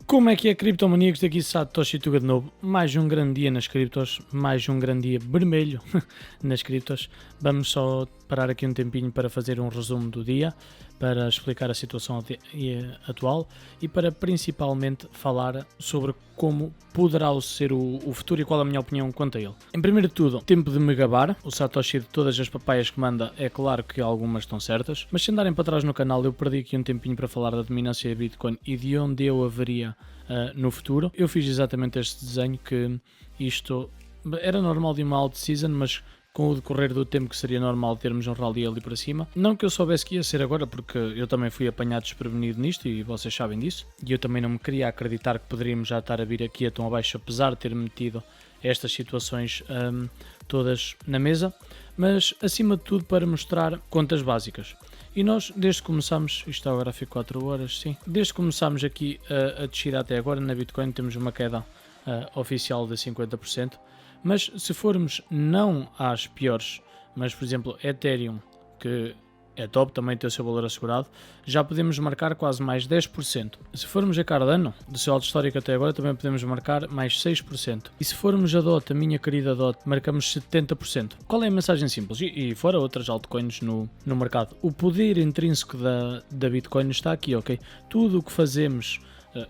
Como é que é, criptomaníacos? Daqui Satoshi Tuga de novo. Mais um grande dia nas criptos, mais um grande dia vermelho nas criptos. Vamos só parar aqui um tempinho para fazer um resumo do dia, para explicar a situação atual e para principalmente falar sobre como poderá ser o futuro e qual a minha opinião quanto a ele. Em primeiro de tudo, tempo de me gabar. O Satoshi de todas as papaias que manda, é claro que algumas estão certas, mas se andarem para trás no canal eu perdi aqui um tempinho para falar da dominância da Bitcoin e de onde eu haveria no futuro. Eu fiz exatamente este desenho, que isto era normal de uma alt season, mas com o decorrer do tempo que seria normal termos um rally ali para cima. Não que eu soubesse que ia ser agora, porque eu também fui apanhado desprevenido nisto e vocês sabem disso. E eu também não me queria acreditar que poderíamos já estar a vir aqui a tão abaixo, apesar de ter metido estas situações todas na mesa. Mas acima de tudo para mostrar contas básicas. E nós, desde que começámos, isto está o gráfico 4 horas, sim. Desde que começámos aqui a descer até agora na Bitcoin, temos uma queda oficial de 50%. Mas se formos não às piores, mas por exemplo Ethereum, que é top, também tem o seu valor assegurado, já podemos marcar quase mais 10%. Se formos a Cardano, do seu alto histórico até agora, também podemos marcar mais 6%. E se formos a DOT, a minha querida DOT, marcamos 70%. Qual é a mensagem simples? E fora outras altcoins no mercado, o poder intrínseco da Bitcoin está aqui, ok? Tudo o que fazemos...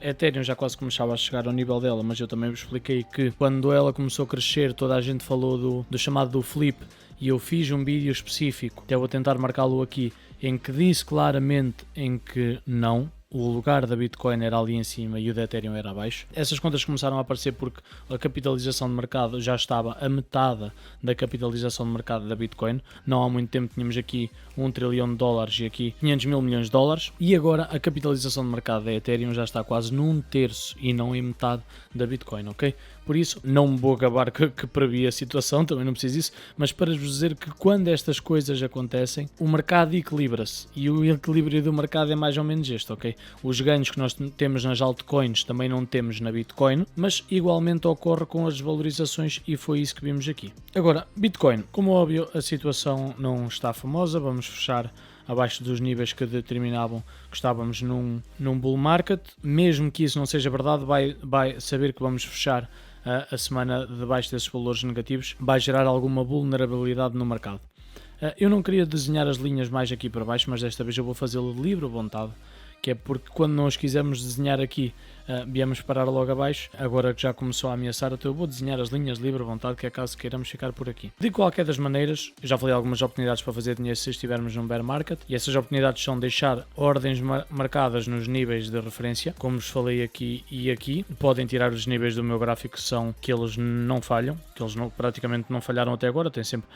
Ethereum já quase começava a chegar ao nível dela, mas eu também vos expliquei que quando ela começou a crescer, toda a gente falou do chamado do flip, e eu fiz um vídeo específico, até vou tentar marcá-lo aqui, em que disse claramente em que não, o lugar da Bitcoin era ali em cima e o da Ethereum era abaixo. Essas contas começaram a aparecer porque a capitalização de mercado já estava a metade da capitalização de mercado da Bitcoin. Não há muito tempo tínhamos aqui $1 trilhão e aqui 500 mil milhões de dólares. E agora a capitalização de mercado da Ethereum já está quase num terço e não em metade da Bitcoin, ok? Por isso, não me vou acabar que previ a situação, também não preciso disso, mas para vos dizer que quando estas coisas acontecem, o mercado equilibra-se e o equilíbrio do mercado é mais ou menos este, ok? Os ganhos que nós temos nas altcoins também não temos na Bitcoin, mas igualmente ocorre com as desvalorizações e foi isso que vimos aqui. Agora, Bitcoin, como óbvio, a situação não está famosa, vamos fechar abaixo dos níveis que determinavam que estávamos num bull market. Mesmo que isso não seja verdade, vai saber que vamos fechar a semana debaixo desses valores negativos, vai gerar alguma vulnerabilidade no mercado. Eu não queria desenhar as linhas mais aqui para baixo, mas desta vez eu vou fazê-lo de livre vontade, que é porque quando nós quisermos desenhar aqui, viemos parar logo abaixo. Agora que já começou a ameaçar, então eu vou desenhar as linhas de livre vontade, que é caso queiramos ficar por aqui. De qualquer das maneiras, eu já falei algumas oportunidades para fazer dinheiro se estivermos num bear market, e essas oportunidades são deixar ordens marcadas nos níveis de referência, como vos falei aqui e aqui. Podem tirar os níveis do meu gráfico, são que eles não falham, que eles praticamente não falharam até agora, têm sempre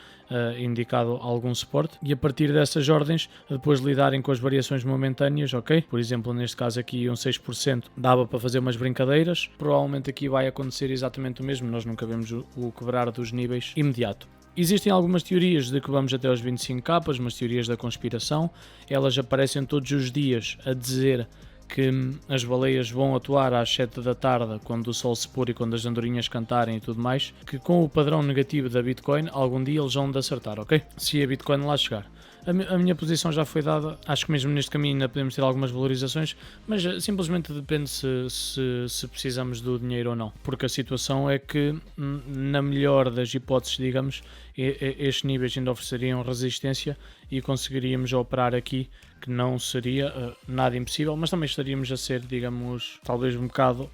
indicado algum suporte, e a partir dessas ordens, depois lidarem com as variações momentâneas, ok? Por exemplo, neste caso aqui um 6% dava para fazer umas brincadeiras, provavelmente aqui vai acontecer exatamente o mesmo, nós nunca vemos o quebrar dos níveis imediato. Existem algumas teorias de que vamos até aos 25 capas, mas teorias da conspiração, elas aparecem todos os dias a dizer que as baleias vão atuar às 7 da tarde, quando o sol se pôr e quando as andorinhas cantarem e tudo mais, que com o padrão negativo da Bitcoin, algum dia eles vão de acertar, ok? Se a Bitcoin lá chegar. A minha posição já foi dada, acho que mesmo neste caminho ainda podemos ter algumas valorizações, mas simplesmente depende se precisamos do dinheiro ou não, porque a situação é que, na melhor das hipóteses, digamos, estes níveis ainda ofereceriam resistência e conseguiríamos operar aqui, que não seria nada impossível, mas também estaríamos a ser, digamos, talvez um bocado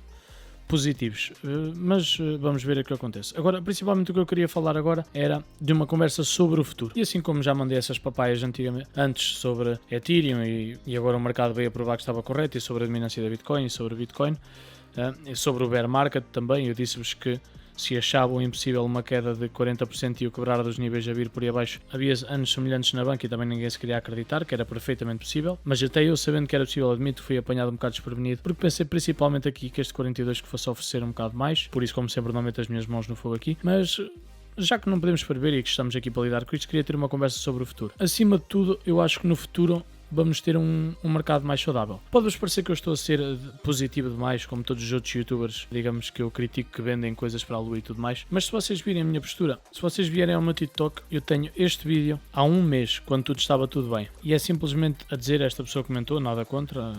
positivos, mas vamos ver o que acontece. Agora, principalmente o que eu queria falar agora era de uma conversa sobre o futuro. E assim como já mandei essas papaias antes sobre Ethereum e agora o mercado veio a provar que estava correto, e sobre a dominância da Bitcoin e sobre a Bitcoin, e sobre o bear market também, eu disse-vos que se achavam impossível uma queda de 40% e o quebrar dos níveis a vir por aí abaixo, havia anos semelhantes na banca e também ninguém se queria acreditar que era perfeitamente possível, mas até eu, sabendo que era possível, admito que fui apanhado um bocado desprevenido, porque pensei principalmente aqui que este 42 que fosse oferecer um bocado mais, por isso como sempre não meto as minhas mãos no fogo aqui, mas já que não podemos prever e que estamos aqui para lidar com isto, queria ter uma conversa sobre o futuro. Acima de tudo, eu acho que no futuro vamos ter um mercado mais saudável. Pode-vos parecer que eu estou a ser positivo demais, como todos os outros youtubers, digamos, que eu critico, que vendem coisas para a lua e tudo mais, mas se vocês virem a minha postura, se vocês vierem ao meu TikTok, eu tenho este vídeo há um mês, quando tudo estava tudo bem, e é simplesmente a dizer, esta pessoa comentou, nada contra,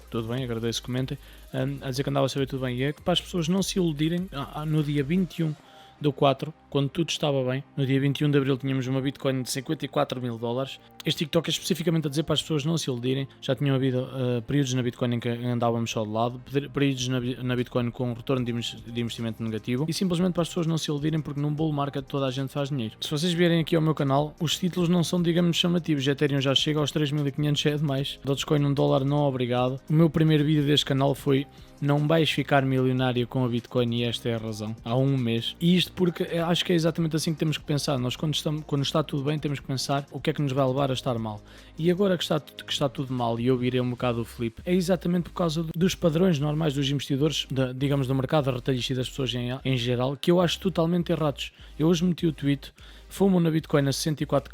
tudo bem, agradeço que comentem, a dizer que andava a saber tudo bem. E é que para as pessoas não se iludirem, no dia 21/4, quando tudo estava bem, no dia 21 de Abril tínhamos uma Bitcoin de 54 mil dólares. Este TikTok é especificamente a dizer para as pessoas não se iludirem. Já tinham havido períodos na Bitcoin em que andávamos só de lado, períodos na Bitcoin com um retorno de investimento negativo, e simplesmente para as pessoas não se iludirem, porque num bull market toda a gente faz dinheiro. Se vocês vierem aqui ao meu canal, os títulos não são, digamos, chamativos. Ethereum já chega aos 3.500, é demais. Dogecoin $1, não obrigado. O meu primeiro vídeo deste canal foi: não vais ficar milionário com a Bitcoin, e esta é a razão, há um mês. E isto porque acho que é exatamente assim que temos que pensar. Nós quando está tudo bem temos que pensar o que é que nos vai levar a estar mal. E agora que está tudo mal, e eu virei um bocado o flip, é exatamente por causa dos padrões normais dos investidores, digamos, do mercado retalhista e das pessoas em geral, que eu acho totalmente errados. Eu hoje meti o tweet: fumo na Bitcoin a 64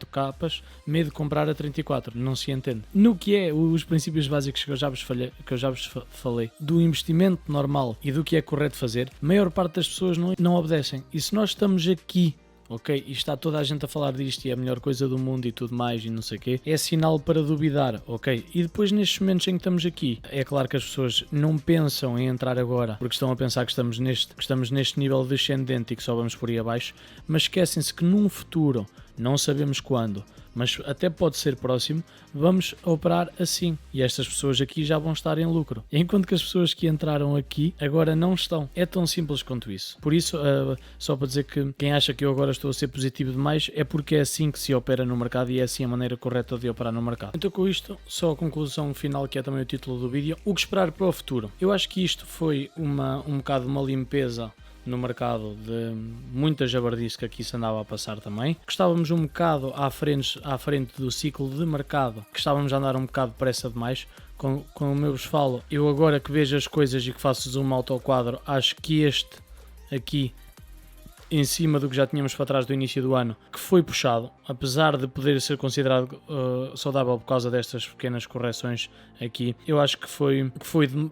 capas, medo de comprar a 34, não se entende. No que é os princípios básicos que eu já vos falei, do investimento normal e do que é correto fazer, a maior parte das pessoas não obedecem. E se nós estamos aqui, ok, e está toda a gente a falar disto e é a melhor coisa do mundo e tudo mais e não sei o quê, é sinal para duvidar, ok? E depois, nestes momentos em que estamos aqui, é claro que as pessoas não pensam em entrar agora porque estão a pensar que estamos neste nível descendente e que só vamos por aí abaixo, mas esquecem-se que num futuro, não sabemos quando, mas até pode ser próximo, vamos operar assim, e estas pessoas aqui já vão estar em lucro, enquanto que as pessoas que entraram aqui agora não estão. É tão simples quanto isso. Por isso, só para dizer que quem acha que eu agora estou a ser positivo demais, é porque é assim que se opera no mercado e é assim a maneira correta de operar no mercado. Então, com isto, só a conclusão final, que é também o título do vídeo: o que esperar para o futuro. Eu acho que isto foi um bocado uma limpeza no mercado de muita jabardice que aqui se andava a passar também, que estávamos um bocado à frente do ciclo de mercado, que estávamos a andar um bocado depressa demais. Como eu vos falo, eu agora que vejo as coisas e que faço zoom out ao quadro, acho que este aqui, em cima do que já tínhamos para trás do início do ano, que foi puxado, apesar de poder ser considerado saudável por causa destas pequenas correções aqui, eu acho que foi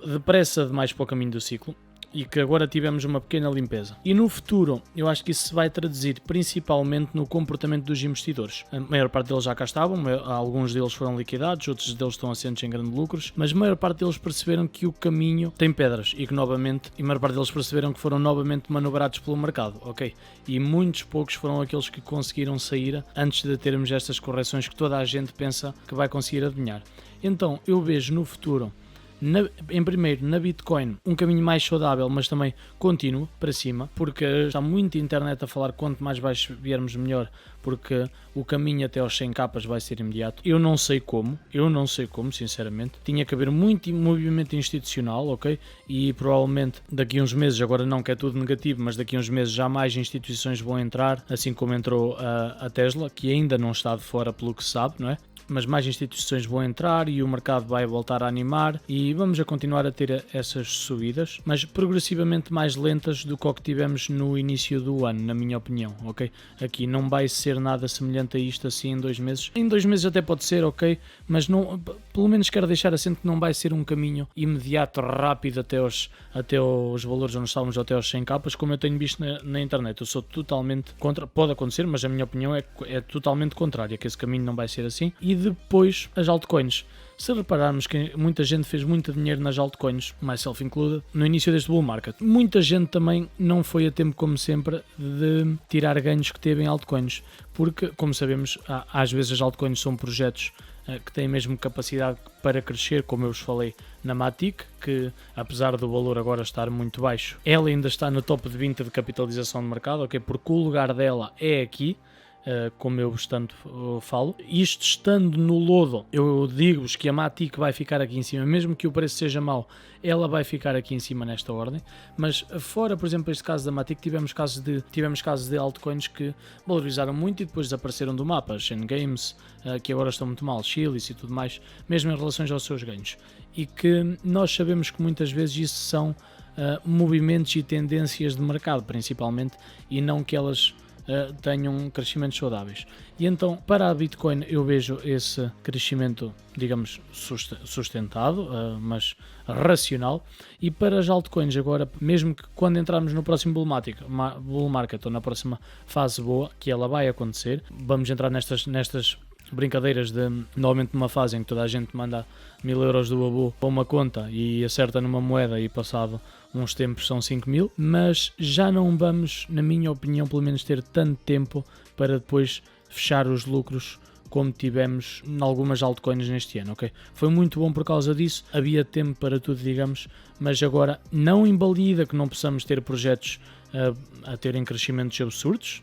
depressa demais para o caminho do ciclo, e que agora tivemos uma pequena limpeza. E no futuro, eu acho que isso se vai traduzir principalmente no comportamento dos investidores. A maior parte deles já cá estavam, alguns deles foram liquidados, outros deles estão assentes em grandes lucros, mas a maior parte deles perceberam que o caminho tem pedras e que a maior parte deles perceberam que foram novamente manobrados pelo mercado, ok? E muitos poucos foram aqueles que conseguiram sair antes de termos estas correções que toda a gente pensa que vai conseguir adivinhar. Então, eu vejo no futuro, em primeiro, na Bitcoin, um caminho mais saudável, mas também contínuo para cima, porque está muita internet a falar que quanto mais baixo viermos melhor, porque o caminho até aos 100 capas vai ser imediato. Eu não sei como, sinceramente. Tinha que haver muito movimento institucional, ok? E provavelmente daqui a uns meses, agora não que é tudo negativo, mas daqui a uns meses já mais instituições vão entrar, assim como entrou a Tesla, que ainda não está de fora pelo que se sabe, não é? Mas mais instituições vão entrar e o mercado vai voltar a animar e vamos a continuar a ter essas subidas, mas progressivamente mais lentas do que o que tivemos no início do ano, na minha opinião, ok? Aqui não vai ser nada semelhante a isto assim em 2 meses. Em 2 meses até pode ser, ok? Mas não, pelo menos quero deixar assente que não vai ser um caminho imediato, rápido até aos valores onde estávamos, até aos 100 capas, como eu tenho visto na internet. Eu sou totalmente contra, pode acontecer, mas a minha opinião é totalmente contrária, que esse caminho não vai ser assim. E depois as altcoins. Se repararmos que muita gente fez muito dinheiro nas altcoins, myself included, no início deste bull market, muita gente também não foi a tempo, como sempre, de tirar ganhos que teve em altcoins, porque, como sabemos, às vezes as altcoins são projetos que têm mesmo capacidade para crescer, como eu vos falei na Matic, que apesar do valor agora estar muito baixo, ela ainda está no top de 20 de capitalização de mercado, ok? Porque o lugar dela é aqui, como eu tanto falo. Isto estando no lodo, eu digo-vos que a Matic vai ficar aqui em cima, mesmo que o preço seja mau, ela vai ficar aqui em cima nesta ordem. Mas fora, por exemplo, este caso da Matic, tivemos casos de altcoins que valorizaram muito e depois desapareceram do mapa. Chain Games, que agora estão muito mal, Chilis e tudo mais, mesmo em relação aos seus ganhos. E que nós sabemos que muitas vezes isso são movimentos e tendências de mercado, principalmente, e não que elas tenham crescimentos saudáveis. E então, para a Bitcoin, eu vejo esse crescimento, digamos, sustentado, mas racional. E para as altcoins agora, mesmo que quando entrarmos no próximo bull market ou na próxima fase boa, que ela vai acontecer, vamos entrar nestas brincadeiras de, normalmente numa fase em que toda a gente manda 1000 euros do Babu para uma conta e acerta numa moeda e passado uns tempos são 5000, mas já não vamos, na minha opinião, pelo menos ter tanto tempo para depois fechar os lucros como tivemos em algumas altcoins neste ano, ok? Foi muito bom por causa disso, havia tempo para tudo, digamos, mas agora não invalida que não possamos ter projetos a terem crescimentos absurdos,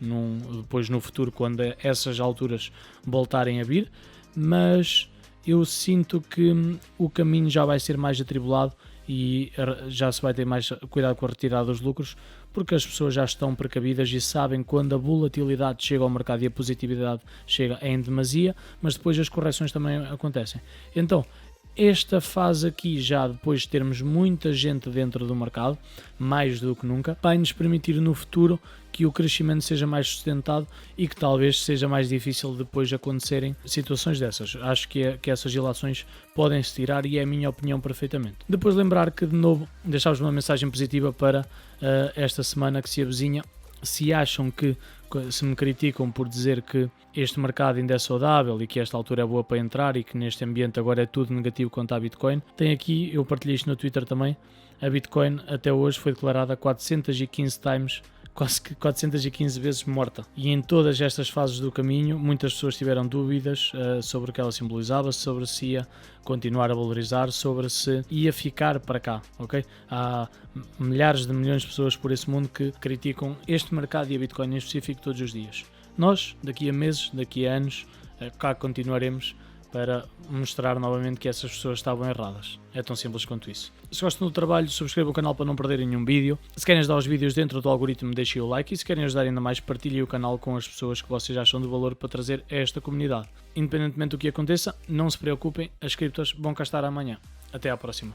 depois no futuro, quando essas alturas voltarem a vir, mas eu sinto que o caminho já vai ser mais atribulado e já se vai ter mais cuidado com a retirada dos lucros, porque as pessoas já estão precavidas e sabem quando a volatilidade chega ao mercado e a positividade chega em demasia, mas depois as correções também acontecem. Então, esta fase aqui, já depois de termos muita gente dentro do mercado, mais do que nunca, vai nos permitir no futuro que o crescimento seja mais sustentado e que talvez seja mais difícil depois de acontecerem situações dessas. Acho que essas ilações podem-se tirar e é a minha opinião perfeitamente. Depois lembrar que, de novo, deixar-vos uma mensagem positiva para esta semana que se avizinha. Se acham que, se me criticam por dizer que este mercado ainda é saudável e que esta altura é boa para entrar e que neste ambiente agora é tudo negativo quanto à Bitcoin, tem aqui, eu partilhei isto no Twitter também, a Bitcoin até hoje foi declarada 415 times, quase que 415 vezes morta. E em todas estas fases do caminho, muitas pessoas tiveram dúvidas sobre o que ela simbolizava, sobre se ia continuar a valorizar, sobre se ia ficar para cá, ok? Há milhares de milhões de pessoas por esse mundo que criticam este mercado e a Bitcoin em específico todos os dias. Nós, daqui a meses, daqui a anos, cá continuaremos para mostrar novamente que essas pessoas estavam erradas. É tão simples quanto isso. Se gostam do trabalho, subscrevam o canal para não perderem nenhum vídeo. Se querem ajudar os vídeos dentro do algoritmo, deixem o like. E se querem ajudar ainda mais, partilhem o canal com as pessoas que vocês acham de valor para trazer a esta comunidade. Independentemente do que aconteça, não se preocupem, as criptos vão cá estar amanhã. Até à próxima.